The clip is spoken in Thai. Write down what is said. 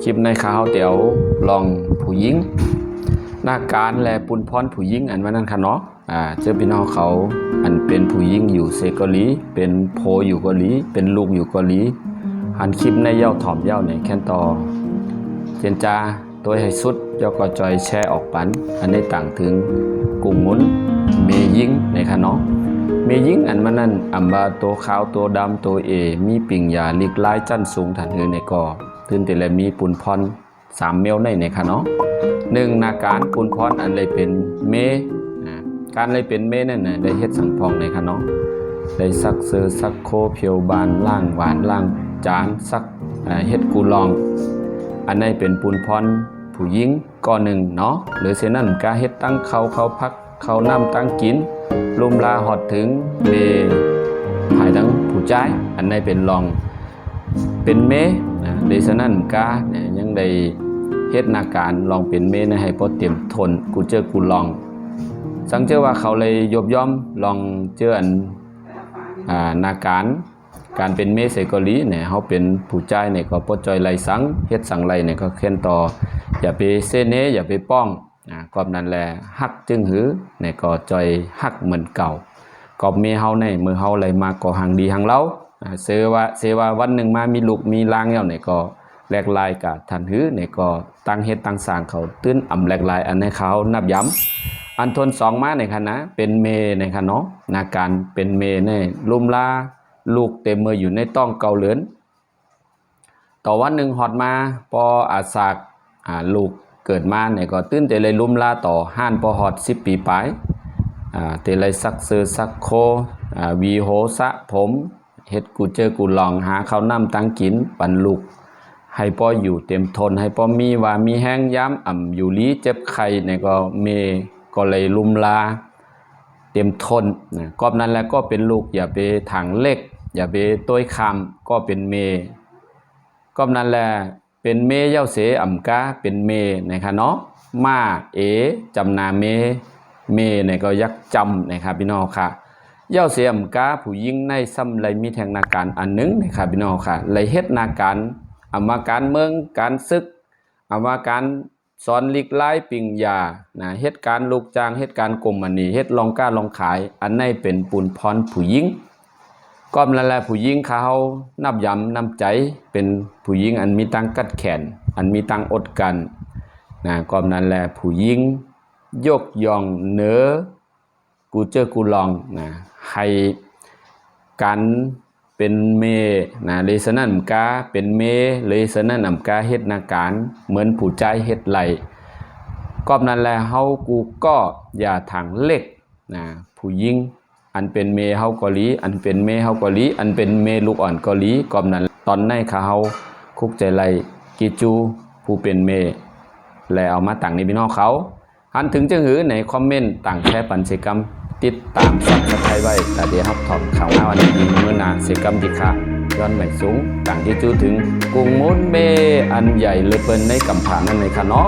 ลิปในข่าวเดี๋ยวลองผู้หญิงหน้าการและปุนพรผู้หญิงอันว่านั้นค่ะเนาะเจ้าพี่น้องเขาอันเป็นผู้หญิงอยู่เกาหลีเป็นโพอยู่เกาหลีเป็นลูกอยู่เกาหลีหันคลิปในเย้าถ่อมเย้าในแค่นต่อเจนจาตัวให้สุดยกก็จอยแชร์ออกปันอันนี้ต่างถึงกลุ่มมุนเมยิงในค่ะเนาะเมยิงอันมันนั้นอัมบาตัวขาวตัวดำตัวมีปิ่งยาลิกลายจันสูงถันเงินในก่อตื่นแต่ละมีปุนพร3 เมลในค่ะเนาะ1นาการปุนพรอันเลยเป็นเมการเลยเป็นเมนั่นน่ะได้เฮ็ดสังพองในค่ะเนาะได้ซักเสือซักโคเพียวบานล่างหวานล่างจานซักเฮ็ดกูลองอันนี้เป็นปุนพรผู้หญิงก่อหนึ่งเนาะหรือเช่นนั้นการเฮ็ดตั้งเขาพักเขาน้ำตั้งกินลุมลาหอดถึงเมภายทั้งผู้ใจอันนี้เป็นลองเป็นเมเดซนั่นกายังได้เฮ็ดนาการลองเป็นเมในให้พอเตรียมทนกูเจอกูลองสังเจอว่าเขาเลยยบย่อมลองเจออันนาการเป็นเมใส่เกาหลีเนี่ยเขาเป็นผู้ใจเนี่ยก็ปดจอยไหลสังเฮ็ดสังไหลเนี่ยก็เขียนต่ออย่าไปเซเนอย่าไปป้องกอบนั้นแหละฮักจึงหือเนี่ยก็จอยฮักเหมือนเก่ากอบเมเฮาเนี่ยมือเฮาไหลมาก็ห่างดีห่างเล้าเสว่าวันหนึ่งมามีลูกมีล้างแล้วเนี่ยก็แหลกลายกับทันหือเนี่ยก็ตั้งเฮ็ดตั้งสร้างเขาตื้นแหลกลายอันในเขานับย้ำอันทน2มาในคณะเป็นเมในคณะเนาะนาการเป็นเมในลุมลาลูกเต็มมืออยู่ในต้องเกาเหลือนต่อวันหนึ่งหอดมาพออาสากลูกเกิดมาเนี่ยก็ตื้นแต่เลยลุมลาต่อห้านพอหอด10 ปีไปแต่เลยซักเสือซักโควีโหสะผมเฮ็ดกูเจอกูลองหาข้าวน้ำตั้งกินปันลูกให้พ่ออยู่เต็มทนให้พ่อมีว่ามีแห้งย้ำอยู่ลีเจ็บไข้เนี่ยก็เมก็เลยลุมลาเต็มทนกอบนั้นแล้วก็เป็นลูกอย่าไปถังเล็กอย่าไปต้วยคำก็เป็นเมกอบนั้นแหละเป็นเมเย้าเสกาเป็นเมนะครับเนาะมาจำนาเมเนี่ยก็ยักจำนะครับพี่น้องค่ะเย้าเสียมกาผู้ยิ่งในซ้ำเลยมีแทงนาการอันหนึ่งนะครับพี่น้องค่ะเลยเฮ็ดนาการมาการเมืองการศึกมาการสอนลิกไล่ปิ่งยาเฮ็ดการลูกจ้างเฮ็ดการกรมอันนี้เฮ็ดลองการลองขายอันนี้เป็นปุนพรผู้ยิ่งก้อมละแลผู้ยิ่งเขานับย้ำนำใจเป็นผู้ยิ่งอันมีตังกัดแขนอันมีตังอดกันก้อมนั้นแหละผู้ยิ่งยกย่องเนื้อกูเจอกูลองให้การเป็นเมเลสนั่นกาเป็นเมเลสนั่นกาเฮ็ดนาการเหมือนผู้ใจเฮ็ดไหลก้อมนั้นแหละเฮากูก็อย่าถังเล็กผู้ยิ่งอันเป็นเมเฮาเกาหลีอันเป็นเมเฮาเกาหลีอันเป็นเมลูกอ่อนเกาหลีก้อมนั้นตอนในเขาเฮาคุกใจไหลกิจูผู้เป็นเมแล้วเอามาตั้งในพี่น้องเขาหันถึงจังหือในคอมเมนต์ต่างแชร์ปันเสกรรมติดตามซับสไครต์ไว้แต่เดี๋ยวครับถอดข่าววันนี้เมื่อนาเสกรรมจิค่ะย้อนใหม่สูงต่างที่จูถึงกรุงมุนเมอันใหญ่เลยเปิ้นในกำผานั่นในค่ะเนาะ